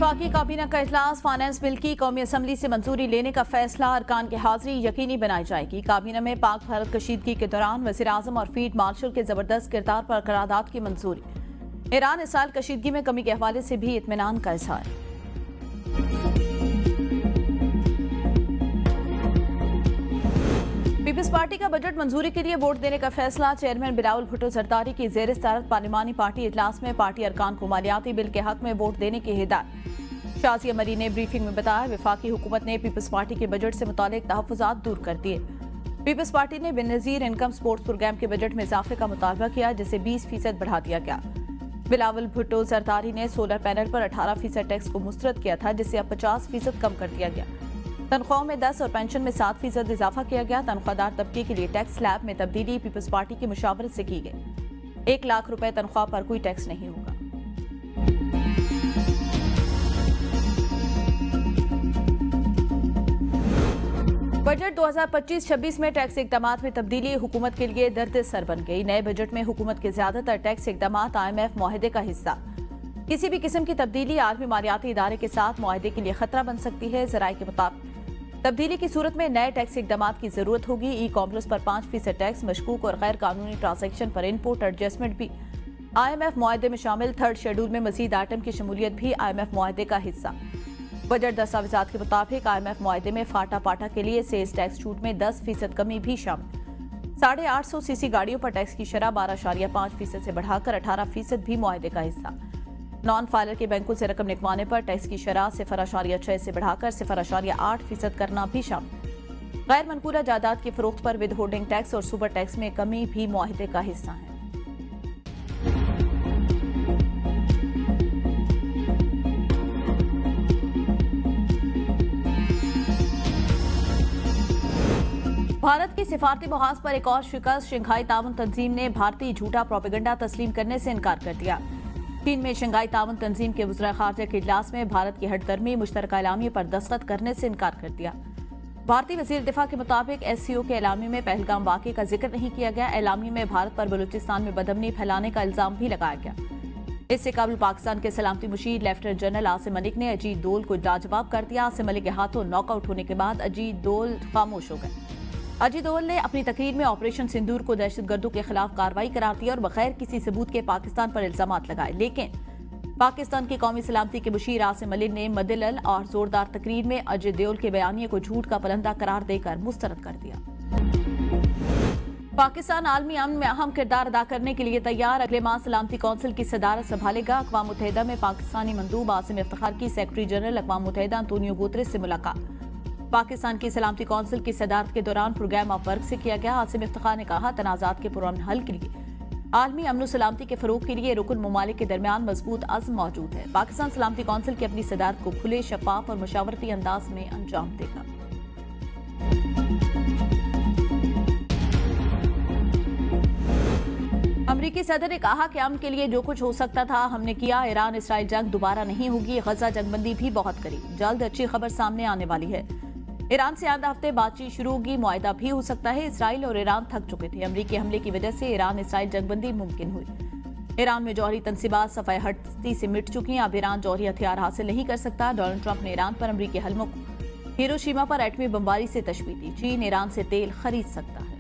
वफाकी काबीना का इजलास, फाइनेंस बिल की कौमी असम्बली से मंजूरी लेने का फैसला, अरकान की हाजिरी यकीनी बनाई जाएगी। काबीना में पाक भारत कशीदगी के दौरान वज़ीर आज़म और फील्ड मार्शल के जबरदस्त किरदार पर करारदाद की मंजूरी। ईरान इसराइल कशीदगी में कमी के हवाले से भी इत्मीनान का इजहार। पीपल्स पार्टी का बजट मंजूरी के लिए वोट देने का फैसला। चेयरमैन बिलावल भुट्टो जरदारी की ज़ेर सदारत पार्लिमानी पार्टी इजलास में पार्टी अरकान को मालियाती बिल के हक में वोट देने की हिदायत। शाजिया मरी ने ब्रीफिंग में बताया, वफाकी हुकूमत ने पीपल्स पार्टी के बजट से मुतालिक तहफ़्फ़ुज़ात दूर कर दिए। पीपल्स पार्टी ने बेनज़ीर इनकम स्पोर्ट्स प्रोग्राम के बजट में इजाफे का मुतालबा किया, जिसे 20% बढ़ा दिया गया। बिलावल भुट्टो जरदारी ने सोलर पैनल पर 18% टैक्स को मुस्तरद किया था, जिसे अब 50% कम कर दिया गया। तनख्वाहों में 10 और पेंशन में 7% इजाफा किया गया। तनख्वाहदार तबके के लिए टैक्स स्लैब में तब्दीली पीपल्स पार्टी की मुशावरत से की गई। 1 लाख रुपए तनख्वाह पर कोई टैक्स नहीं होगा। बजट 2025-26 में टैक्स इकदामात में तब्दीली हुकूमत के लिए दर्द सर बन गई। नए बजट में हुकूमत के ज्यादातर टैक्स इकदामात IMF मुआहदे का हिस्सा। किसी भी किस्म की तब्दीली आलमी मालियाती इदारे के साथ मुआहदे के लिए खतरा बन सकती है। ज़राए के मुताबिक तब्दीली की सूरत में नए टैक्स इकदामात की जरूरत होगी। ई कॉमर्स पर 5% टैक्स, मशकूक और गैर कानूनी ट्रांजैक्शन पर इनपुट एडजस्टमेंट भी IMF मुआहदे में शामिल। 3rd शेड्यूल में मजीद आइटम की शमूलियत भी IMF मुआहदे का हिस्सा। बजट दस्तावेजात के मुताबिक IMF मुआहदे में फाटा पाटा के लिए सेल्स टैक्स छूट में 10% कमी भी शामिल। 850 सीसी गाड़ियों पर टैक्स की शरह 12.5% से बढ़ाकर 18% भी मुआहदे का हिस्सा। नॉन फाइलर के बैंकों से रकम निकलवाने पर टैक्स की शरह 0.6 से बढ़ाकर 0.8% करना भी शामिल। गैर मनकूला जायदाद की फरोख्त पर विद होल्डिंग टैक्स और सुपर टैक्स में कमी भी मुआहदे का हिस्सा है। भारत की सिफारती मुहाज पर एक और शिकस्त। शंघाई ताउन तंजीम ने भारतीय झूठा प्रोपेगेंडा तस्लीम करने से इनकार कर दिया। चीन में शंघाई ताउन तंजीम के वज़ीर ख़ारजा के इजलास में भारत की हटदर्मी मुश्तरका एलामिया पर दस्तखत करने से इनकार कर दिया। भारतीय वज़ीर दिफा के मुताबिक SCO के एलामिया में पहलगाम वाक़े का जिक्र नहीं किया गया। एलामिया में भारत पर बलूचिस्तान में बदअमनी फैलाने का इल्जाम भी लगाया गया। इससे कबल पाकिस्तान के सलामती मुशीर लेफ्टिनेंट जनरल आसिम मलिक ने अजीत दोल को लाजवाब कर दिया। आसिम मलिक के हाथों नॉकआउट होने के बाद अजीत दोल खामोश हो गए। अजीत दोवल ने अपनी तकरीर में ऑपरेशन सिंदूर को दहशतगर्दों के खिलाफ कार्रवाई करार दिया और बगैर किसी सबूत के पाकिस्तान पर इल्जामात लगाए। लेकिन पाकिस्तान की कौमी सलामती के मुशीर आसिम मलिक ने मदिलल और जोरदार तकरीर में अजीत दोवल के बयानिए को झूठ का पलंदा करार देकर मुस्तरद कर दिया। पाकिस्तान आलमी अमन में अहम किरदार अदा करने के लिए तैयार। अगले माह सलामती कौंसिल की सदारत संभालेगा। अक़वाम मुत्तहिदा में पाकिस्तानी मंदूब आसिम इफ्तिखार की सेक्रेटरी जनरल अक़वाम मुत्तहिदा अंतोनियो गुतरेस से मुलाकात। पाकिस्तान की सलामती कौंसिल की सदारत के दौरान प्रोग्राम ऑफ वर्क से किया गया। आसिम इफ्तिखार ने कहा, तनाज़ात के पुरअमन हल के लिए आलमी अमन सलामती के फरोग के लिए रुकन ममालिक के दरमियान मजबूत अज़्म मौजूद है। पाकिस्तान सलामती कौंसिल की अपनी सदारत को खुले, शफाफ और मुशावरती अंदाज में अंजाम देगा। अमरीकी सदर ने कहा कि अमन के लिए जो कुछ हो सकता था हमने किया। ईरान इसराइल जंग दोबारा नहीं होगी। गजा जंगबंदी भी बहुत करीब। जल्द अच्छी खबर सामने आने वाली है। ईरान से आधा हफ्ते बातचीत शुरू होगी। मुआहदा भी हो सकता है। इसराइल और ईरान थक चुके थे। अमरीकी हमले की वजह से ईरान इसराइल जंगबंदी मुमकिन हुई। ईरान में जौहरी तनसीबात सफाई हस्ती से मिट चुकी हैं। अब ईरान जौहरी हथियार हासिल नहीं कर सकता। डोनाल्ड ट्रंप ने ईरान पर अमरीकी हमलों को हिरोशिमा पर एटमी बमबारी से तशबीह दी। चीन ईरान से तेल खरीद सकता है।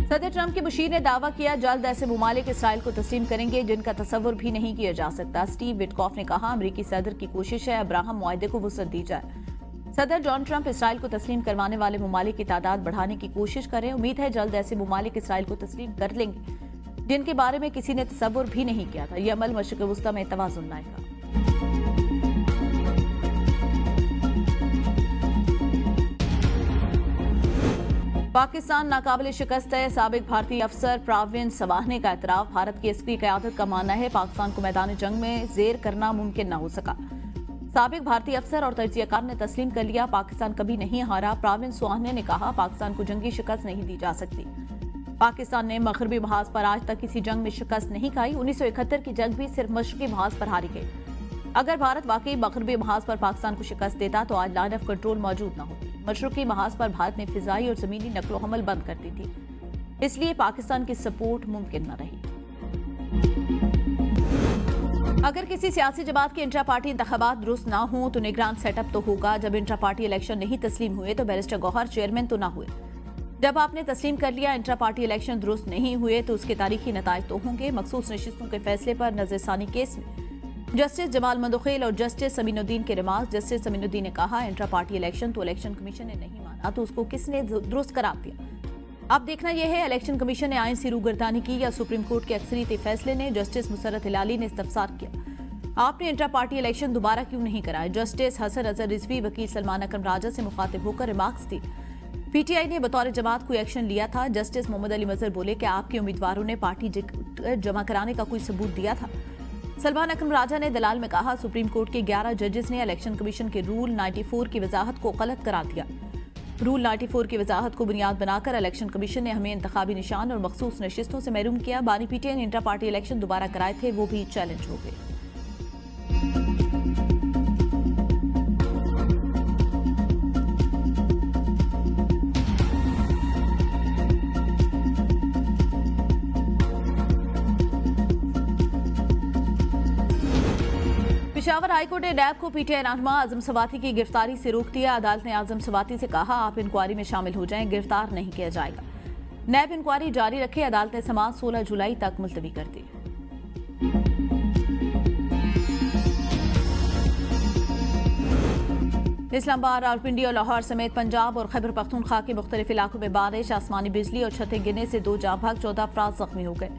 सदर ट्रंप के मुशीर ने दावा किया, जल्द ऐसे मुमालिक इसराइल को तस्लीम करेंगे जिनका तसव्वुर भी नहीं किया जा सकता। स्टीव विटकॉफ ने कहा, अमरीकी सदर की कोशिश है अब्राहम मुआहदे को वुसअत दी जाए। सदर डोनाल्ड ट्रंप इसराइल को तस्लीम करवाने वाले मुमालिक की तादाद बढ़ाने की कोशिश करें। उम्मीद है जल्द ऐसे मुमालिक इसराइल को तस्लीम कर लेंगे जिनके बारे में किसी ने तसव्वुर भी नहीं किया था। यह अमल मशरिक़ वुस्ता में तवाज़ुन लाएगा। पाकिस्तान नाकाबिल शिकस्त है। साबिक भारतीय अफसर प्राविन सवाहने का एतराफ़। भारत की अस्करी क़यादत का मानना है पाकिस्तान को मैदान जंग में ज़ेर करना मुमकिन न हो सका। साबिक भारतीय अफसर और तजियाकार ने तस्लीम कर लिया, पाकिस्तान कभी नहीं हारा। प्राविन सवाहने ने कहा, पाकिस्तान को जंगी शिकस्त नहीं दी जा सकती। पाकिस्तान ने मगरबी महाज पर आज तक किसी जंग में शिकस्त नहीं खाई। 1971 की जंग भी सिर्फ मशरकी महाज पर हारी गई। अगर भारत वाकई मगरबी महाज पर पाकिस्तान को शिकस्त देता तो आज लाइन ऑफ कंट्रोल मौजूद न होती। मशरकी महाज पर भारत ने फिजाई और जमीनी नकलो हमल बंद कर दी थी। इसलिए पाकिस्तान की सपोर्ट मुमकिन न रही। अगर किसी सियासी जमात के इंट्रा पार्टी इंतखाबात दुरुस्त ना हो तो निगरान सेटअप तो होगा। जब इंट्रा पार्टी इलेक्शन नहीं तस्लीम हुए तो बैरिस्टर गौहर चेयरमैन तो ना हुए। जब आपने तस्लीम कर लिया इंट्रा पार्टी इलेक्शन दुरुस्त नहीं हुए तो उसके तारीखी नताइज तो होंगे। मखसूस नशिस्तों के फैसले पर नजरसानी केस में जस्टिस जमाल मंदोखेल और जस्टिस अमीनुद्दीन के रिमार्क। जस्टिस अमीनुद्दीन ने कहा, इंट्रा पार्टी इलेक्शन तो इलेक्शन कमीशन ने नहीं माना तो उसको किसने दुरुस्त करार दिया। अब देखना यह है इलेक्शन कमीशन ने आइन से रूगर्दानी की या सुप्रीम कोर्ट के अक्सरियती फैसले ने। जस्टिस मुसर्रत हिलाली ने इस्तफसार किया, आपने इंट्रा पार्टी इलेक्शन दोबारा क्यों नहीं कराए। जस्टिस हसन अजहर रिजवी वकील सलमान अकरम राजा से मुखातिब होकर रिमार्क्स दी। पीटीआई ने बतौर जमात कोई एक्शन लिया था। जस्टिस मोहम्मद अली मजहर बोले कि आपके उम्मीदवारों ने पार्टी जमा कराने का कोई सबूत दिया था। सलमान अकरम राजा ने दलाल में कहा, सुप्रीम कोर्ट के 11 जजेस ने इलेक्शन कमीशन के रूल 94 की वजाहत को गलत करार दिया। रूल 94 की वजाहत को बुनियाद बनाकर इलेक्शन कमीशन ने हमें इंतखाबी निशान और मखसूस नशिस्तों से महरूम किया। बानी पीटीआई ने इंट्रा पार्टी इलेक्शन दोबारा कराए थे, वो भी चैलेंज हो गए। पेशावर हाईकोर्ट ने नैब को पीटीआई रहनुमा आजम सवाती की गिरफ्तारी से रोक दिया। अदालत ने आजम सवाती से कहा, आप इंक्वायरी में शामिल हो जाएं, गिरफ्तार नहीं किया जाएगा। नैब इंक्वायरी जारी रखे। अदालत ने समाअत 16 जुलाई तक मुलतवी कर दी। इस्लामाबाद, रावलपिंडी और लाहौर समेत पंजाब और खैबर पख्तूनख्वा के मुख्तलिफ इलाकों में बारिश, आसमानी बिजली और छतें गिरने से 2 जाँ भाग 14 अफराद जख्मी हो गए।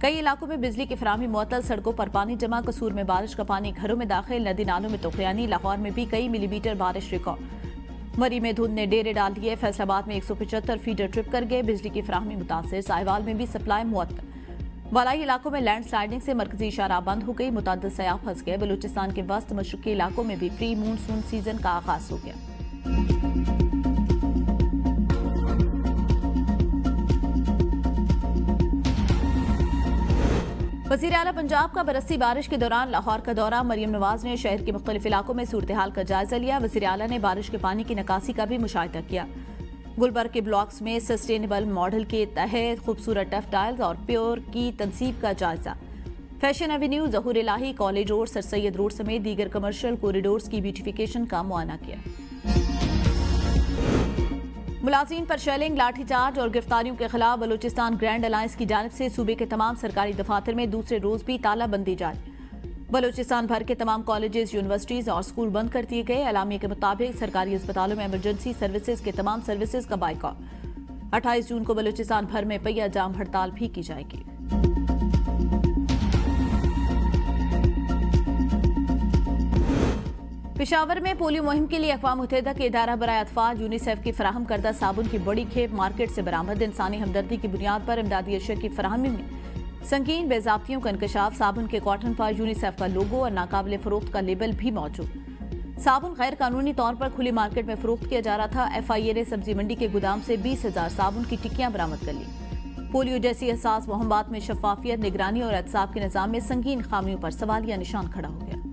कई इलाकों में बिजली की फराहमी मुअत्तल, सड़कों पर पानी जमा, कसूर में बारिश का पानी घरों में दाखिल, नदी नालों में तूफानी। लाहौर में भी कई मिलीमीटर बारिश रिकॉर्ड। मरी में धुंध ने डेरे डाल दिए। फैसलाबाद में 175 फीडर ट्रिप कर गए। बिजली की फराहमी मुतासिर। साहिवाल में भी सप्लाई मुअत्तल। वालाई इलाकों में लैंडस्लाइडिंग से मरकजी इशारा बंद हो गई। मुतअद्दिद सयाह फंस गए। बलूचिस्तान के वस्त मशरकी इलाकों में भी प्री मानसून सीजन का आगाज हो गया। वज़ीर आला पंजाब का बरसती बारिश के दौरान लाहौर का दौरा। मरियम नवाज ने शहर के मुख्तलिफ इलाकों में सूरत हाल का जायजा लिया। वज़ीर आला ने बारिश के पानी की निकासी का भी मुशाहिदा किया। गुलबर्ग के ब्लॉक्स में सस्टेनेबल मॉडल के तहत खूबसूरत टफ टाइल्स और प्योर की तनसीब का जायजा। Fashion avenue, Zahoor Elahi, college road, Sir Syed road समेत दीगर कमर्शियल कॉरिडोर्स की ब्यूटिफिकेशन का मुआयना किया। मुलाजिम पर शेलिंग, लाठीचार्ज और गिरफ्तारियों के खिलाफ बलूचिस्तान ग्रैंड अलायंस की जानिब से सूबे के तमाम सरकारी दफातर में दूसरे रोज भी तालाबंदी जारी। बलूचिस्तान भर के तमाम कॉलेजेस, यूनिवर्सिटीज और स्कूल बंद कर दिए गए। एलामिया के मुताबिक सरकारी अस्पतालों में इमरजेंसी सर्विसेज के तमाम सर्विसेज का बाइकॉट। 28 जून को बलूचिस्तान भर में पहिया जाम हड़ताल भी की जाएगी। पेशावर में पोलियो मुहिम के लिए अक़वाम मुत्तहिदा के इदारा बराए अतफ़ाल यूनिसेफ की फराहम करदा साबुन की बड़ी खेप मार्केट से बरामद। इंसानी हमदर्दी की बुनियाद पर इमदादी अशिया की फराहमी में संगीन बेज़ाब्तियों का इंकशाफ। साबुन के कॉटन पर यूनिसेफ का लोगो और नाकाबिले फरोख्त का लेबल भी मौजूद। साबुन गैर कानूनी तौर पर खुली मार्केट में फरोख्त किया जा रहा था। FIA ने सब्जी मंडी के गोदाम से 20,000 साबुन की टिक्कियां बरामद कर ली। पोलियो जैसी हसास मुहिम्मात में शफाफियत, निगरानी और एहतसाब के निज़ाम में संगीन खामियों पर सवालिया निशान खड़ा हो गया।